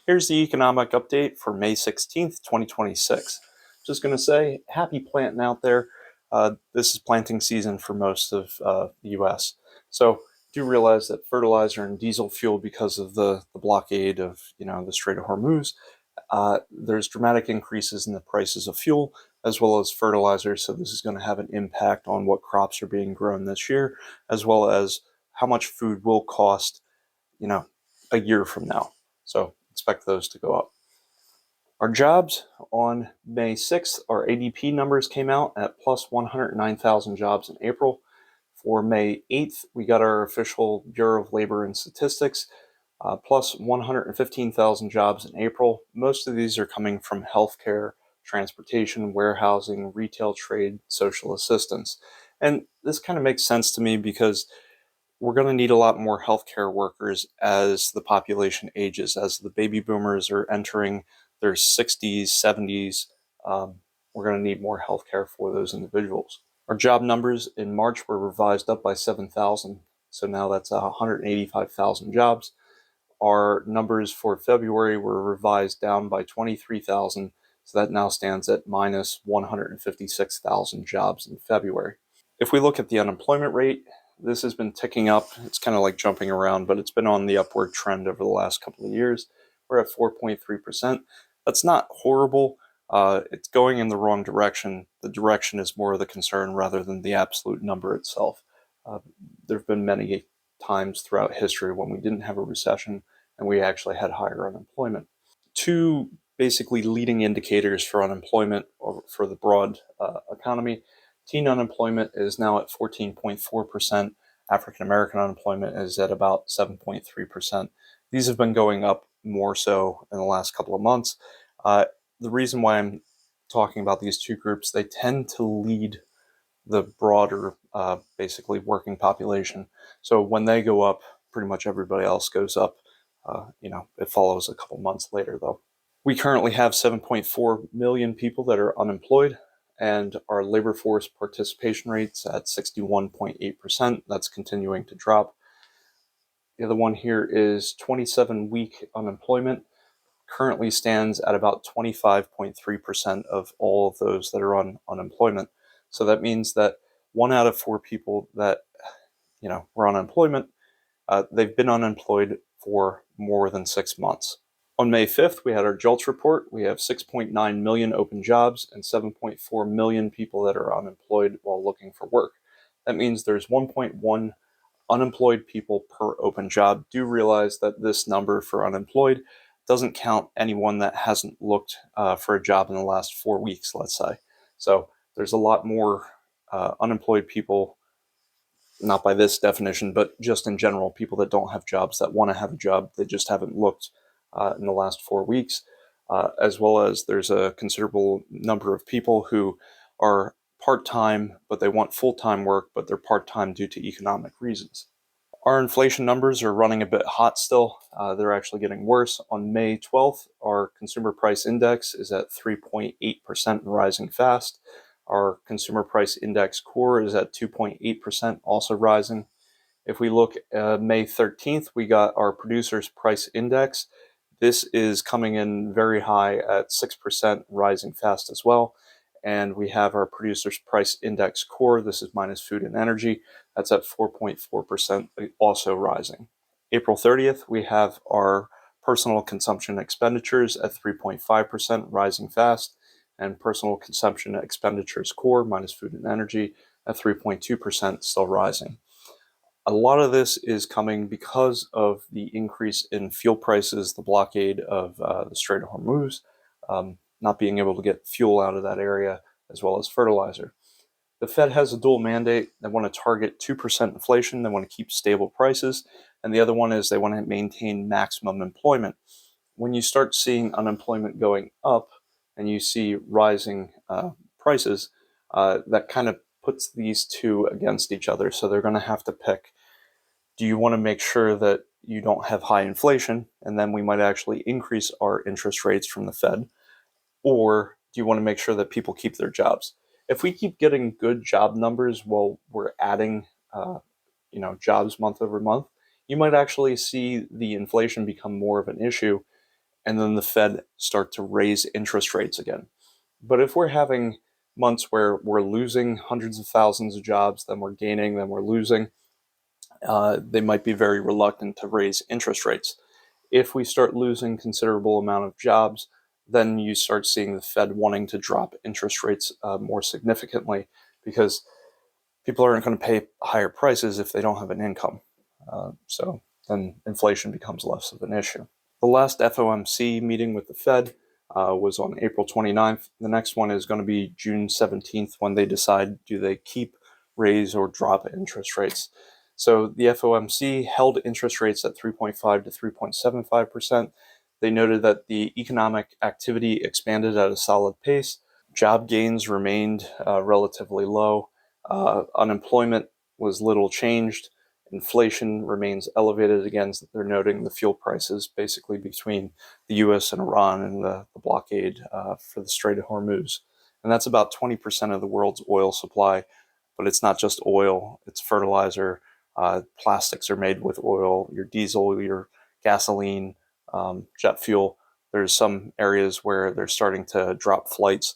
Here's the economic update for May 16th, 2026. Just going to say, happy planting out there. This is planting season for most of the U.S. So do realize that fertilizer and diesel fuel, because of the blockade of the Strait of Hormuz, there's dramatic increases in the prices of fuel as well as fertilizer. So this is going to have an impact on what crops are being grown this year, as well as how much food will cost, a year from now. So expect those to go up. Our jobs on May 6th, our ADP numbers came out at plus 109,000 jobs in April. For May 8th, we got our official Bureau of Labor and Statistics, plus 115,000 jobs in April. Most of these are coming from healthcare, transportation, warehousing, retail trade, social assistance. And this kind of makes sense to me because we're going to need a lot more healthcare workers as the population ages, as the baby boomers are entering their 60s, 70s. We're going to need more healthcare for those individuals. Our job numbers in March were revised up by 7,000, so now that's 185,000 jobs. Our numbers for February were revised down by 23,000, so that now stands at minus 156,000 jobs in February. If we look at the unemployment rate, this has been ticking up. It's kind of like jumping around, but it's been on the upward trend over the last couple of years. We're at 4.3%. That's not horrible. It's going in the wrong direction. The direction is more of the concern rather than the absolute number itself. There have been many times throughout history when we didn't have a recession and we actually had higher unemployment. Two basically leading indicators for unemployment for the broad economy. Teen unemployment is now at 14.4%. African American unemployment is at about 7.3%. These have been going up more so in the last couple of months. The reason why I'm talking about these two groups, they tend to lead the broader, basically working population. So when they go up, pretty much everybody else goes up. It follows a couple months later, though. We currently have 7.4 million people that are unemployed, and our labor force participation rate's at 61.8%. That's continuing to drop. The other one here is 27-week unemployment. Currently stands at about 25.3% of all of those that are on unemployment. So that means that 1 out of 4 people that were on unemployment, they've been unemployed for more than 6 months. On May 5th, we had our JOLTS report. We have 6.9 million open jobs and 7.4 million people that are unemployed while looking for work. That means there's 1.1 unemployed people per open job. Do realize that this number for unemployed doesn't count anyone that hasn't looked for a job in the last 4 weeks, let's say. So there's a lot more unemployed people, not by this definition, but just in general, people that don't have jobs, that want to have a job, they just haven't looked in the last 4 weeks, as well as there's a considerable number of people who are part-time, but they want full-time work, but they're part-time due to economic reasons. Our inflation numbers are running a bit hot still. They're actually getting worse. On May 12th, our consumer price index is at 3.8% and rising fast. Our consumer price index core is at 2.8%, also rising. If we look at May 13th, we got our producer's price index. This is coming in very high at 6%, rising fast as well. And we have our producer's price index core. This is minus food and energy. That's at 4.4%, also rising. April 30th, we have our personal consumption expenditures at 3.5%, rising fast, and personal consumption expenditures core, minus food and energy, at 3.2%, still rising. A lot of this is coming because of the increase in fuel prices, the blockade of the Strait of Hormuz, not being able to get fuel out of that area, as well as fertilizer. The Fed has a dual mandate. They want to target 2% inflation. They want to keep stable prices. And the other one is they want to maintain maximum employment. When you start seeing unemployment going up and you see rising prices, that kind of puts these two against each other. So they're going to have to pick, do you want to make sure that you don't have high inflation, and then we might actually increase our interest rates from the Fed, or do you want to make sure that people keep their jobs? If we keep getting good job numbers while we're adding jobs month over month, you might actually see the inflation become more of an issue, and then the Fed start to raise interest rates again. But if we're having months where we're losing hundreds of thousands of jobs, then we're gaining, then we're losing, they might be very reluctant to raise interest rates. If we start losing considerable amount of jobs, then you start seeing the Fed wanting to drop interest rates more significantly, because people aren't going to pay higher prices if they don't have an income. So then inflation becomes less of an issue. The last FOMC meeting with the Fed was on April 29th. The next one is going to be June 17th, when they decide, do they keep, raise, or drop interest rates. So the FOMC held interest rates at 3.5 to 3.75%. They noted that the economic activity expanded at a solid pace. Job gains remained relatively low. Unemployment was little changed. Inflation remains elevated. Again, they're noting the fuel prices basically between the US and Iran and the blockade for the Strait of Hormuz. And that's about 20% of the world's oil supply. But it's not just oil, it's fertilizer. Plastics are made with oil, your diesel, your gasoline, jet fuel. There's some areas where they're starting to drop flights.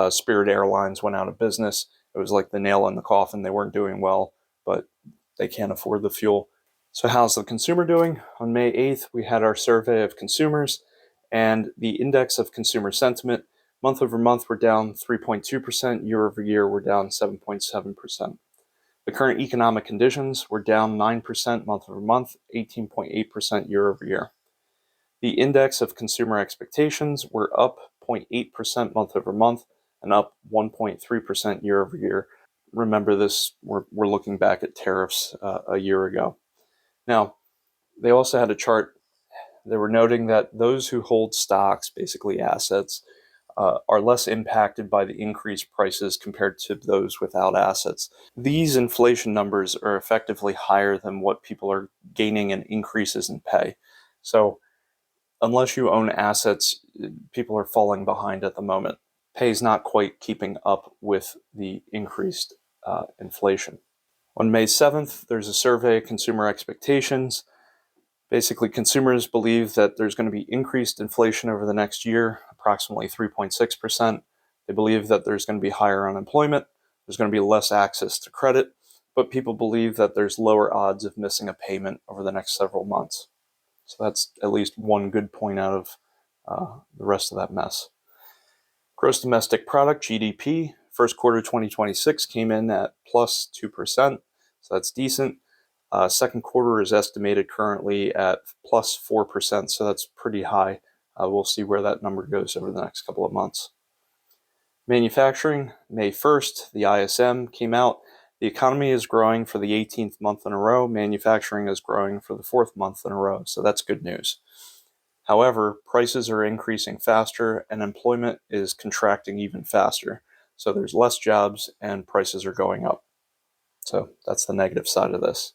Spirit Airlines went out of business. It was like the nail in the coffin. They weren't doing well, but they can't afford the fuel. So how's the consumer doing? On May 8th, we had our survey of consumers, and the index of consumer sentiment, month over month, we're down 3.2%. Year over year, we're down 7.7%. The current economic conditions were down 9% month over month, 18.8% year over year. The index of consumer expectations were up 0.8% month over month and up 1.3% year over year. Remember this, we're looking back at tariffs a year ago. Now, they also had a chart. They were noting that those who hold stocks, basically assets, are less impacted by the increased prices compared to those without assets. These inflation numbers are effectively higher than what people are gaining in increases in pay. So unless you own assets, people are falling behind at the moment. Pay is not quite keeping up with the increased inflation. On May 7th, there's a survey of consumer expectations. Basically, consumers believe that there's going to be increased inflation over the next year, approximately 3.6%. They believe that there's going to be higher unemployment, there's going to be less access to credit, but people believe that there's lower odds of missing a payment over the next several months. So that's at least one good point out of the rest of that mess. Gross domestic product, GDP, first quarter 2026 came in at plus 2%. So that's decent. Second quarter is estimated currently at plus 4%. So that's pretty high. We'll see where that number goes over the next couple of months. Manufacturing, May 1st, the ISM came out. The economy is growing for the 18th month in a row. Manufacturing is growing for the 4th month in a row. So that's good news. However, prices are increasing faster and employment is contracting even faster. So there's less jobs and prices are going up. So that's the negative side of this.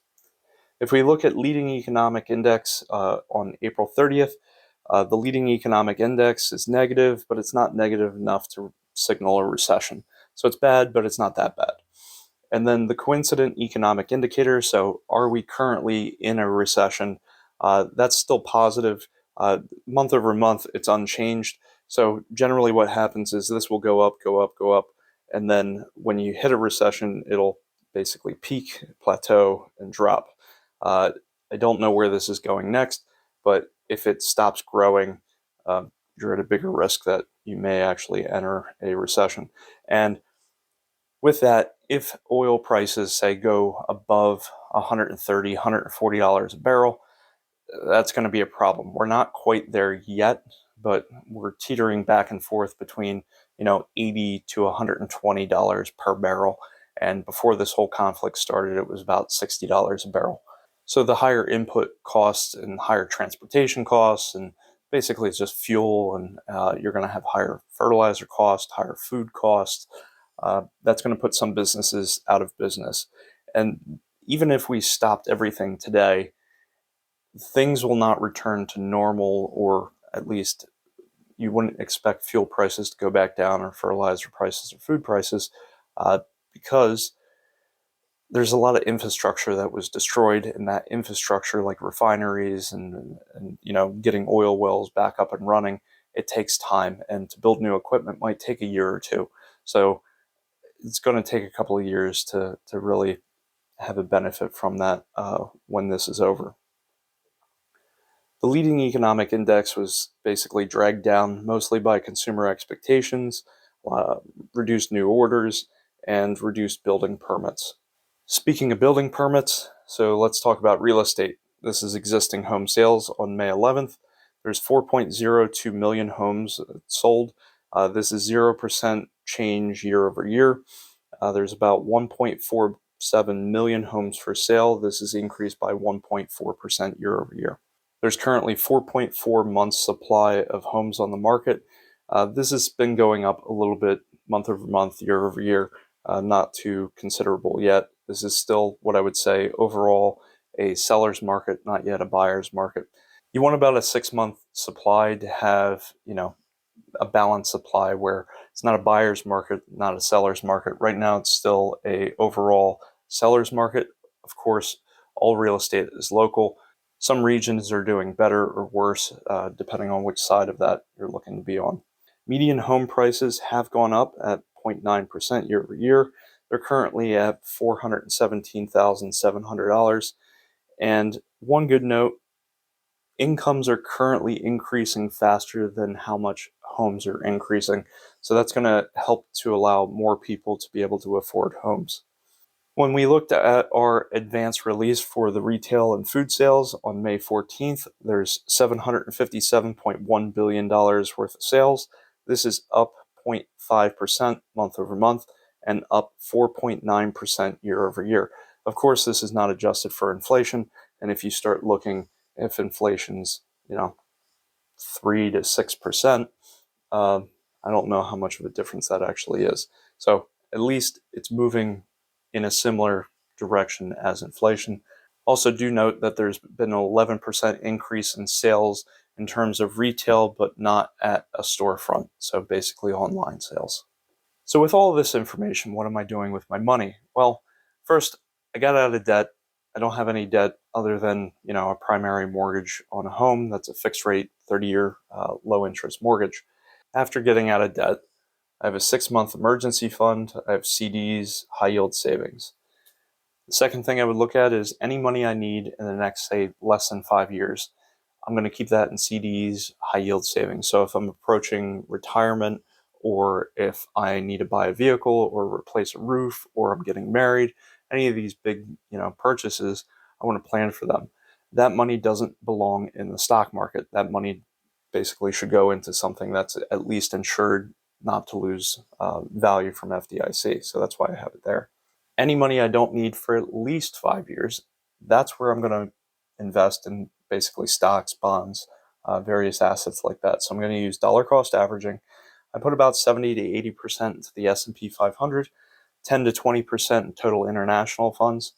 If we look at leading economic index on April 30th, the leading economic index is negative, but it's not negative enough to signal a recession. So it's bad, but it's not that bad. And then the coincident economic indicator, so are we currently in a recession? That's still positive. Month over month, it's unchanged. So generally what happens is this will go up, go up, go up. And then when you hit a recession, it'll basically peak, plateau, and drop. I don't know where this is going next, but if it stops growing, you're at a bigger risk that you may actually enter a recession. And with that, if oil prices, say, go above $130, $140 a barrel, that's going to be a problem. We're not quite there yet, but we're teetering back and forth between, $80 to $120 per barrel. And before this whole conflict started, it was about $60 a barrel. So the higher input costs and higher transportation costs, and basically it's just fuel, and you're going to have higher fertilizer costs, higher food costs. That's going to put some businesses out of business. And even if we stopped everything today, things will not return to normal, or at least you wouldn't expect fuel prices to go back down, or fertilizer prices, or food prices, because there's a lot of infrastructure that was destroyed, and that infrastructure, like refineries and getting oil wells back up and running, it takes time, and to build new equipment might take a year or two. So it's going to take a couple of years to really have a benefit from that when this is over. The leading economic index was basically dragged down mostly by consumer expectations, reduced new orders, and reduced building permits. Speaking of building permits, so let's talk about real estate. This is existing home sales on May 11th. There's 4.02 million homes sold. This is 0% change year over year. There's about 1.47 million homes for sale. This is increased by 1.4% year over year. There's currently 4.4 months supply of homes on the market. This has been going up a little bit month over month, year over year, not too considerable yet. This is still what I would say overall a seller's market, not yet a buyer's market. You want about a 6-month supply to have, a balanced supply where it's not a buyer's market, not a seller's market. Right now, it's still a overall seller's market. Of course, all real estate is local. Some regions are doing better or worse, depending on which side of that you're looking to be on. Median home prices have gone up at 0.9% year over year. They're currently at $417,700. And one good note, incomes are currently increasing faster than how much homes are increasing. So that's going to help to allow more people to be able to afford homes. When we looked at our advance release for the retail and food sales on May 14th, there's $757.1 billion worth of sales. This is up 0.5% month over month and up 4.9% year over year. Of course, this is not adjusted for inflation. And if you start looking, if inflation's 3 to 6%, I don't know how much of a difference that actually is. So at least it's moving in a similar direction as inflation. Also, do note that there's been an 11% increase in sales in terms of retail, but not at a storefront. So basically online sales. So with all of this information, what am I doing with my money? Well, first, I got out of debt. I don't have any debt other than, a primary mortgage on a home. That's a fixed rate, 30-year low interest mortgage. After getting out of debt, I have a 6-month emergency fund. I have CDs, high yield savings. The second thing I would look at is any money I need in the next, say, less than 5 years. I'm going to keep that in CDs, high yield savings. So if I'm approaching retirement, or if I need to buy a vehicle or replace a roof, or I'm getting married, any of these big, purchases, I want to plan for them. That money doesn't belong in the stock market. That money basically should go into something that's at least insured not to lose value from FDIC. So that's why I have it there. Any money I don't need for at least 5 years, that's where I'm going to invest in basically stocks, bonds, various assets like that. So I'm going to use dollar cost averaging. I put about 70 to 80% into the S&P 500, 10 to 20% in total international funds,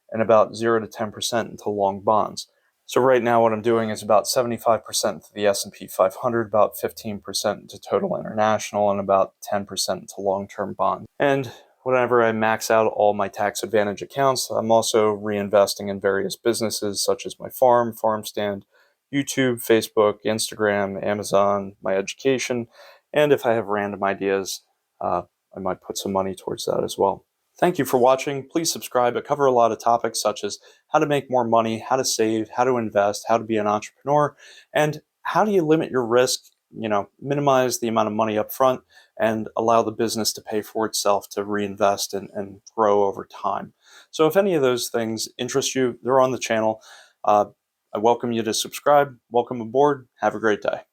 and about 0 to 10% into long bonds. So right now what I'm doing is about 75% to the S&P 500, about 15% to total international, and about 10% to long-term bonds. And whenever I max out all my tax advantage accounts, I'm also reinvesting in various businesses such as my farm stand, YouTube, Facebook, Instagram, Amazon, my education, and if I have random ideas, I might put some money towards that as well. Thank you for watching. Please subscribe. I cover a lot of topics such as how to make more money, how to save, how to invest, how to be an entrepreneur, and how do you limit your risk, minimize the amount of money up front and allow the business to pay for itself to reinvest and grow over time. So if any of those things interest you, they're on the channel. I welcome you to subscribe. Welcome aboard. Have a great day.